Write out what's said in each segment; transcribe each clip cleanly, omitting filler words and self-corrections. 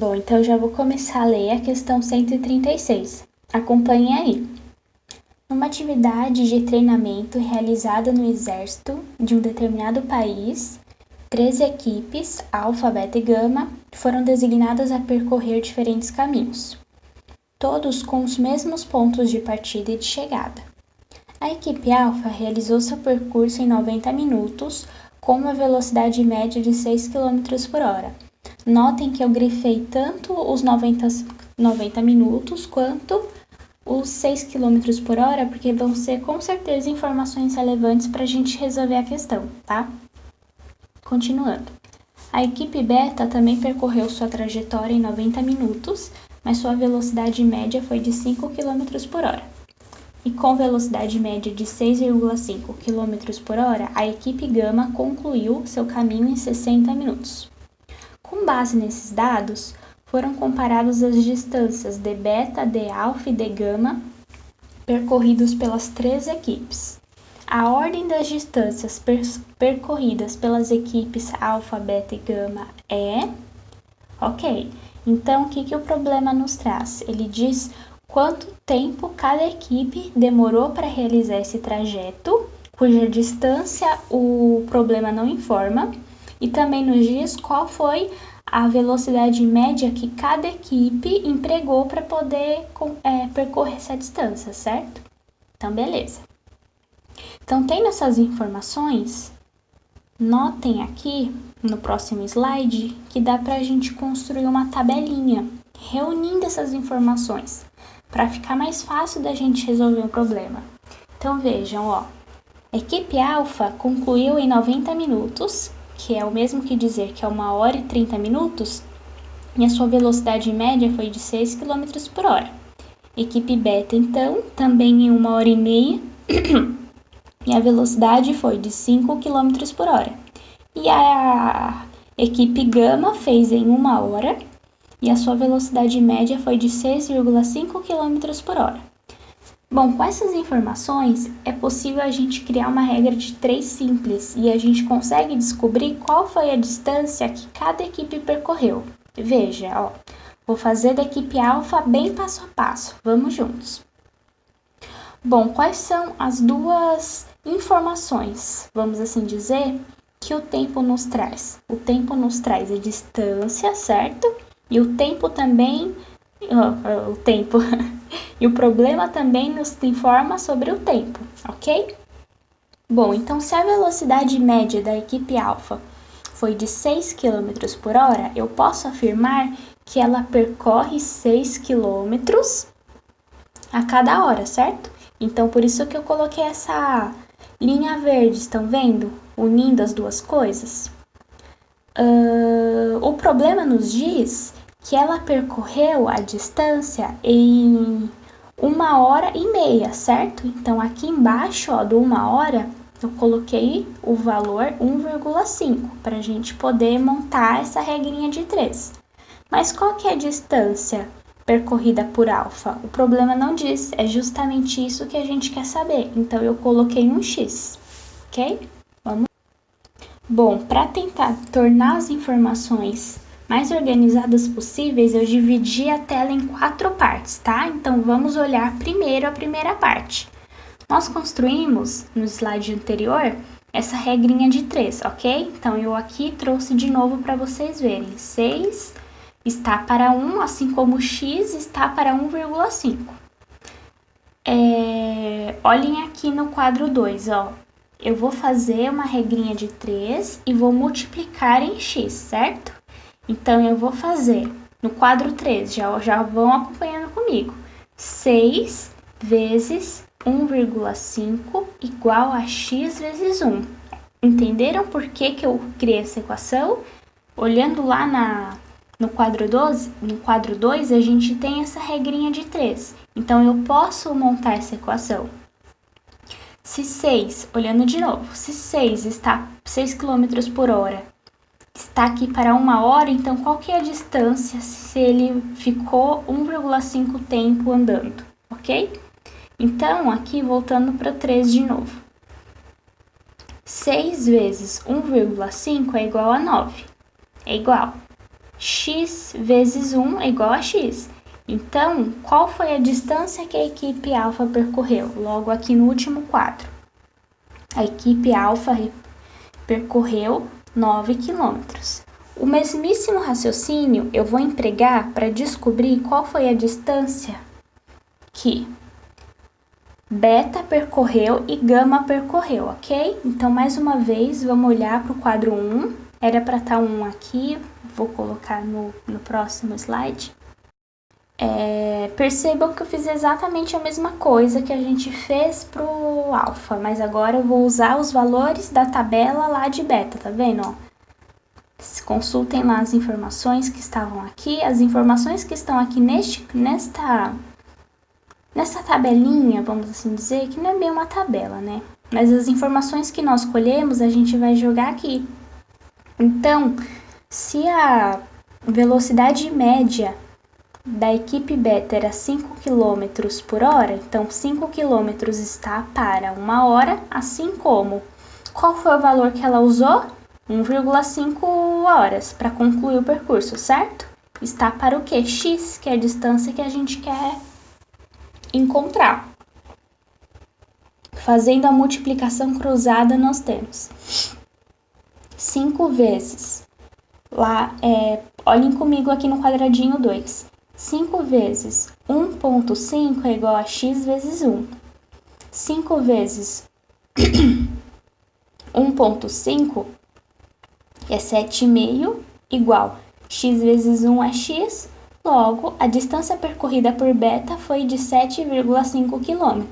Bom, então eu já vou começar a ler a questão 136. Acompanhe aí. Numa atividade de treinamento realizada no exército de um determinado país, 3 equipes, alfa, beta e gama, foram designadas a percorrer diferentes caminhos, todos com os mesmos pontos de partida e de chegada. A equipe alfa realizou seu percurso em 90 minutos, com uma velocidade média de 6 km por hora. Notem que eu grifei tanto os 90 minutos quanto os 6 km por hora, porque vão ser com certeza informações relevantes para a gente resolver a questão, tá? Continuando. A equipe beta também percorreu sua trajetória em 90 minutos, mas sua velocidade média foi de 5 km por hora. E com velocidade média de 6,5 km por hora, a equipe gama concluiu seu caminho em 60 minutos. Com base nesses dados, foram comparadas as distâncias de beta, de alfa e de gama percorridos pelas 3 equipes. A ordem das distâncias percorridas pelas equipes alfa, beta e gama é... Ok, então o que o problema nos traz? Ele diz quanto tempo cada equipe demorou para realizar esse trajeto, cuja distância o problema não informa, e também nos diz qual foi a velocidade média que cada equipe empregou para poder percorrer essa distância, certo? Então, beleza. Então, tendo essas informações, notem aqui no próximo slide que dá para a gente construir uma tabelinha reunindo essas informações para ficar mais fácil da gente resolver o problema. Então, vejam, ó, a equipe alfa concluiu em 90 minutos, que é o mesmo que dizer que é 1 hora e 30 minutos, e a sua velocidade média foi de 6 km por hora. Equipe beta, então, também em 1 hora e meia, e a velocidade foi de 5 km por hora. E a equipe gama fez em 1 hora, e a sua velocidade média foi de 6,5 km por hora. Bom, com essas informações, é possível a gente criar uma regra de 3 simples e a gente consegue descobrir qual foi a distância que cada equipe percorreu. Veja, ó, vou fazer da equipe alfa bem passo a passo, vamos juntos. Bom, quais são as duas informações, vamos assim dizer, que o tempo nos traz? O tempo nos traz a distância, certo? E o tempo também... o tempo... E o problema também nos informa sobre o tempo, ok? Bom, então se a velocidade média da equipe alfa foi de 6 km por hora, eu posso afirmar que ela percorre 6 km a cada hora, certo? Então, por isso que eu coloquei essa linha verde, estão vendo? Unindo as duas coisas. O problema nos diz que ela percorreu a distância em 1 hora e meia, certo? Então, aqui embaixo, ó, do 1 hora, eu coloquei o valor 1,5 para a gente poder montar essa regrinha de 3. Mas qual que é a distância percorrida por alfa? O problema não diz, é justamente isso que a gente quer saber. Então, eu coloquei um x, ok? Vamos. Bom, para tentar tornar as informações mais organizadas possíveis, eu dividi a tela em 4 partes, tá? Então, vamos olhar primeiro a primeira parte. Nós construímos, no slide anterior, essa regrinha de 3, ok? Então, eu aqui trouxe de novo para vocês verem. 6 está para 1, assim como x está para 1,5. Olhem aqui no quadro 2, ó. Eu vou fazer uma regrinha de 3 e vou multiplicar em x, certo? Então, eu vou fazer, no quadro 3, já vão acompanhando comigo, 6 vezes 1,5 igual a x vezes 1. Entenderam por que eu criei essa equação? Olhando lá no quadro 2, a gente tem essa regrinha de 3. Então, eu posso montar essa equação. Se 6, olhando de novo, se 6 está 6 km por hora, está aqui para 1 hora, então qual que é a distância se ele ficou 1,5 tempo andando, ok? Então, aqui voltando para 3 de novo. 6 vezes 1,5 é igual a 9. É igual. x vezes 1 é igual a x. Então, qual foi a distância que a equipe alfa percorreu? Logo aqui no último quadro. A equipe alfa percorreu 9 quilômetros. O mesmíssimo raciocínio eu vou empregar para descobrir qual foi a distância que beta percorreu e gama percorreu, ok? Então, mais uma vez, vamos olhar para o quadro 1. Era para estar 1 aqui, vou colocar no próximo slide. Percebam que eu fiz exatamente a mesma coisa que a gente fez para o alfa, mas agora eu vou usar os valores da tabela lá de beta, tá vendo? Ó? Consultem lá as informações que estavam aqui, as informações que estão aqui nesta tabelinha, vamos assim dizer, que não é bem uma tabela, né? Mas as informações que nós colhemos, a gente vai jogar aqui. Então, se a velocidade média da equipe beta era 5 km por hora, então 5 km está para 1 hora, assim como qual foi o valor que ela usou? 1,5 horas para concluir o percurso, certo? Está para o quê? X, que é a distância que a gente quer encontrar. Fazendo a multiplicação cruzada, nós temos 5 vezes, lá, olhem comigo aqui no quadradinho 2, 5 vezes 1,5 é igual a x vezes 1. 5 vezes 1,5 é 7,5 igual x vezes 1 é x. Logo, a distância percorrida por beta foi de 7,5 km.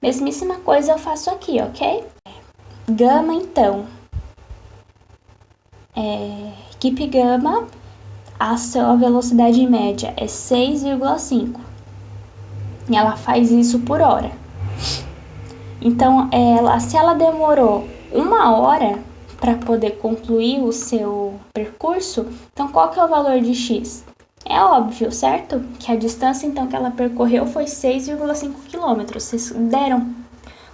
Mesmíssima coisa eu faço aqui, ok? Gama, então. Equipe gama, a sua velocidade média é 6,5. E ela faz isso por hora. Então, se ela demorou 1 hora para poder concluir o seu percurso, então qual que é o valor de x? É óbvio, certo? Que a distância então que ela percorreu foi 6,5 km. Vocês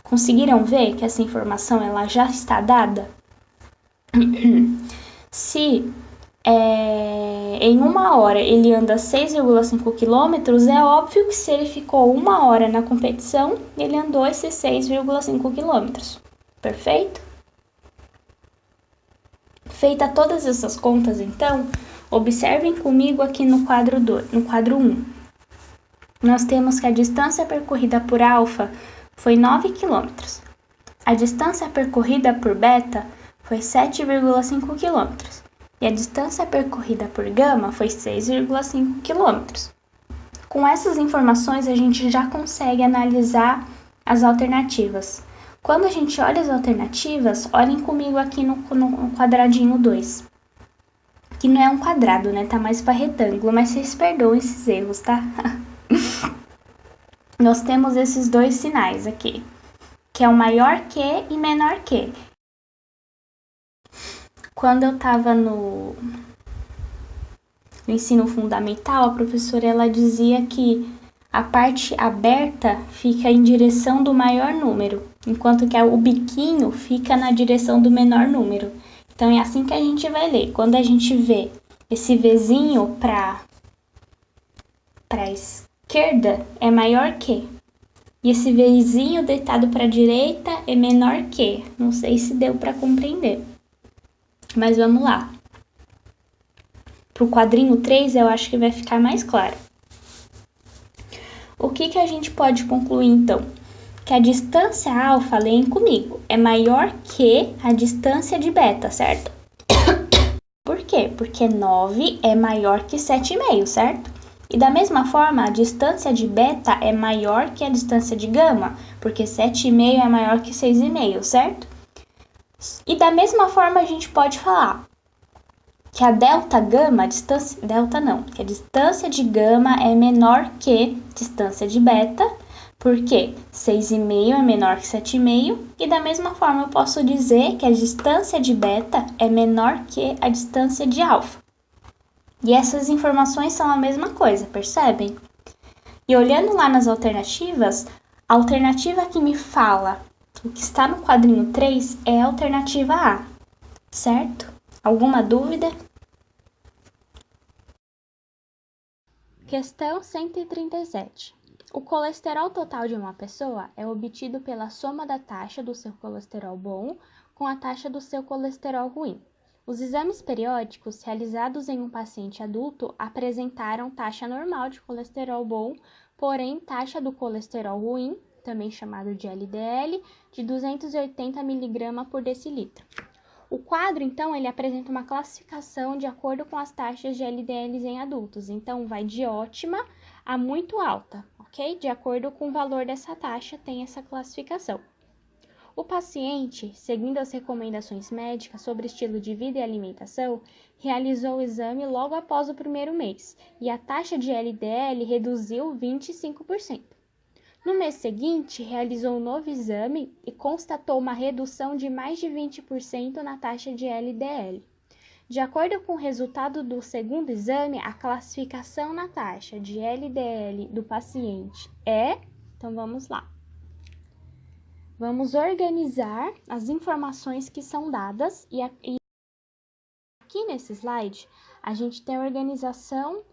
conseguiram ver que essa informação ela já está dada? Se em 1 hora ele anda 6,5 km, é óbvio que se ele ficou 1 hora na competição, ele andou esses 6,5 km. Perfeito? Feita todas essas contas, então, observem comigo aqui no quadro 1. Nós temos que a distância percorrida por alfa foi 9 km. A distância percorrida por beta foi 7,5 km. E a distância percorrida por gama foi 6,5 km. Com essas informações, a gente já consegue analisar as alternativas. Quando a gente olha as alternativas, olhem comigo aqui no quadradinho 2. Que não é um quadrado, né? Tá mais para retângulo, mas vocês perdoem esses erros, tá? Nós temos esses dois sinais aqui, que é o maior que e menor que. Quando eu estava no ensino fundamental, a professora ela dizia que a parte aberta fica em direção do maior número, enquanto que o biquinho fica na direção do menor número. Então, é assim que a gente vai ler. Quando a gente vê esse Vzinho para a esquerda, é maior que. E esse Vzinho deitado para a direita é menor que. Não sei se deu para compreender. Mas vamos lá. Para o quadrinho 3, eu acho que vai ficar mais claro. O que a gente pode concluir, então? Que a distância alfa, leem comigo, é maior que a distância de beta, certo? Por quê? Porque 9 é maior que 7,5, certo? E da mesma forma, a distância de beta é maior que a distância de gama, porque 7,5 é maior que 6,5, certo? E da mesma forma, a gente pode falar que a delta gama, que a distância de gama é menor que a distância de beta, porque 6,5 é menor que 7,5, e da mesma forma eu posso dizer que a distância de beta é menor que a distância de alfa. E essas informações são a mesma coisa, percebem? E olhando lá nas alternativas, a alternativa que me fala o que está no quadrinho 3 é a alternativa A, certo? Alguma dúvida? Questão 137. O colesterol total de uma pessoa é obtido pela soma da taxa do seu colesterol bom com a taxa do seu colesterol ruim. Os exames periódicos realizados em um paciente adulto apresentaram taxa normal de colesterol bom, porém taxa do colesterol ruim, também chamado de LDL, de 280 mg por decilitro. O quadro, então, ele apresenta uma classificação de acordo com as taxas de LDLs em adultos. Então, vai de ótima a muito alta, ok? De acordo com o valor dessa taxa, tem essa classificação. O paciente, seguindo as recomendações médicas sobre estilo de vida e alimentação, realizou o exame logo após o primeiro mês e a taxa de LDL reduziu 25%. No mês seguinte, realizou um novo exame e constatou uma redução de mais de 20% na taxa de LDL. De acordo com o resultado do segundo exame, a classificação na taxa de LDL do paciente é... Então, vamos lá. Vamos organizar as informações que são dadas e aqui nesse slide a gente tem a organização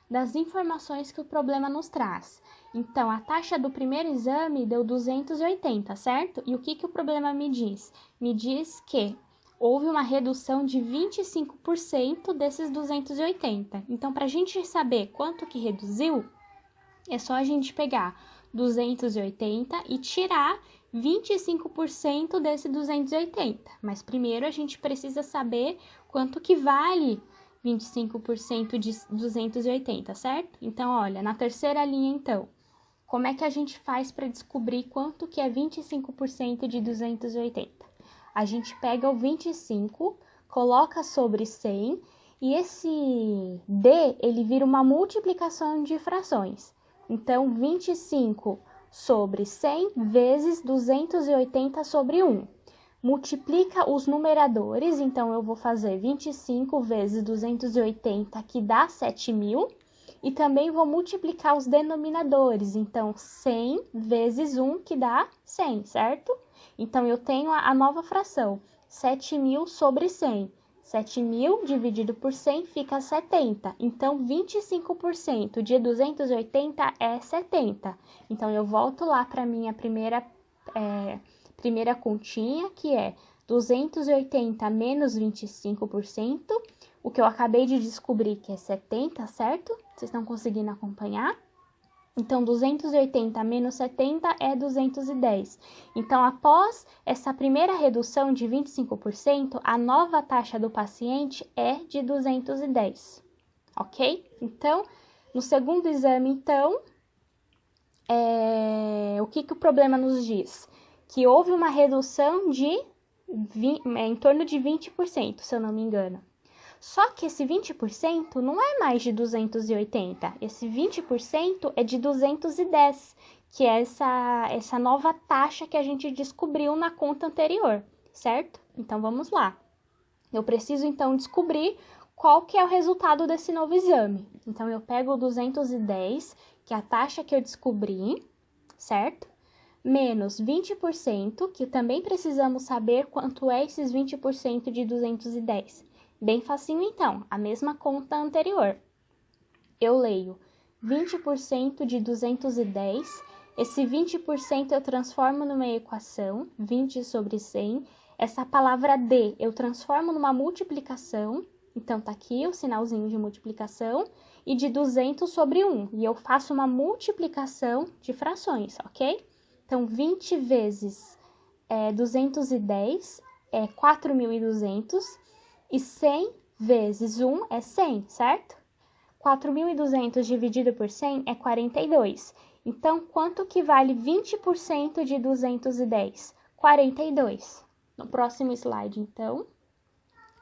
das informações que o problema nos traz. Então, a taxa do primeiro exame deu 280, certo? E o que o problema me diz? Me diz que houve uma redução de 25% desses 280. Então, para a gente saber quanto que reduziu, é só a gente pegar 280 e tirar 25% desse 280. Mas primeiro a gente precisa saber quanto que vale 25% de 280, certo? Então, olha, na terceira linha, então, como é que a gente faz para descobrir quanto que é 25% de 280? A gente pega o 25, coloca sobre 100 e esse D, ele vira uma multiplicação de frações. Então, 25 sobre 100 vezes 280 sobre 1. Multiplica os numeradores, então eu vou fazer 25 vezes 280, que dá 7.000. E também vou multiplicar os denominadores, então 100 vezes 1, que dá 100, certo? Então, eu tenho a nova fração, 7.000 sobre 100. 7.000 dividido por 100 fica 70. Então, 25% de 280 é 70. Então, eu volto lá para a minha primeira continha, que é 280 menos 25%, o que eu acabei de descobrir que é 70, certo? Vocês estão conseguindo acompanhar? Então, 280 menos 70 é 210. Então, após essa primeira redução de 25%, a nova taxa do paciente é de 210, ok? Então, no segundo exame, então, o que o problema nos diz? Que houve uma redução de em torno de 20%, se eu não me engano. Só que esse 20% não é mais de 280, esse 20% é de 210, que é essa nova taxa que a gente descobriu na conta anterior, certo? Então, vamos lá. Eu preciso, então, descobrir qual que é o resultado desse novo exame. Então, eu pego o 210, que é a taxa que eu descobri, certo? Menos 20%, que também precisamos saber quanto é esses 20% de 210. Bem facinho, então, a mesma conta anterior. Eu leio 20% de 210, esse 20% eu transformo numa equação, 20 sobre 100. Essa palavra D eu transformo numa multiplicação, então tá aqui o sinalzinho de multiplicação, e de 200 sobre 1. E eu faço uma multiplicação de frações, ok? Então, 20 vezes 210 é 4.200. E 100 vezes 1 é 100, certo? 4.200 dividido por 100 é 42. Então, quanto que vale 20% de 210? 42. No próximo slide, então,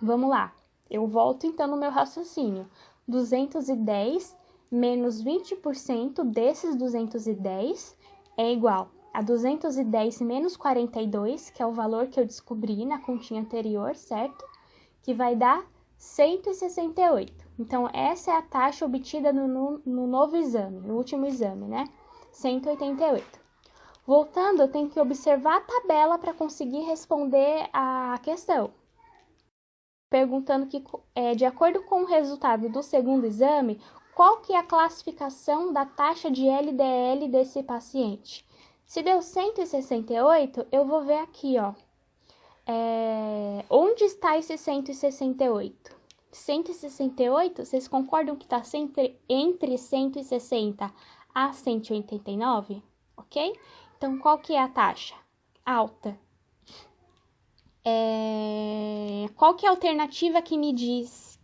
vamos lá. Eu volto, então, no meu raciocínio. 210 menos 20% desses 210 é igual a 210 menos 42, que é o valor que eu descobri na continha anterior, certo? Que vai dar 168. Então, essa é a taxa obtida no novo exame, no último exame, né? 188. Voltando, eu tenho que observar a tabela para conseguir responder a questão. Perguntando que, de acordo com o resultado do segundo exame, qual que é a classificação da taxa de LDL desse paciente? Se deu 168, eu vou ver aqui, ó. Onde está esse 168? 168, vocês concordam que está sempre entre 160 a 189, ok? Então, qual que é a taxa? Alta. Qual que é a alternativa que me diz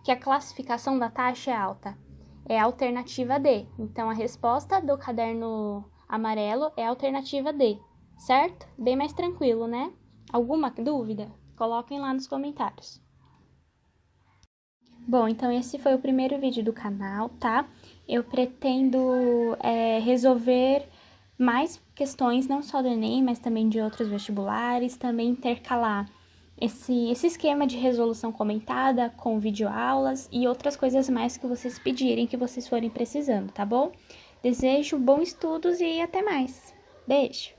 que a classificação da taxa é alta? É a alternativa D. Então, a resposta do caderno amarelo é a alternativa D, certo? Bem mais tranquilo, né? Alguma dúvida? Coloquem lá nos comentários. Bom, então esse foi o primeiro vídeo do canal, tá? Eu pretendo resolver mais questões, não só do Enem, mas também de outros vestibulares, também intercalar esse esquema de resolução comentada com videoaulas e outras coisas mais que vocês pedirem, que vocês forem precisando, tá bom? Desejo bons estudos e até mais. Beijo!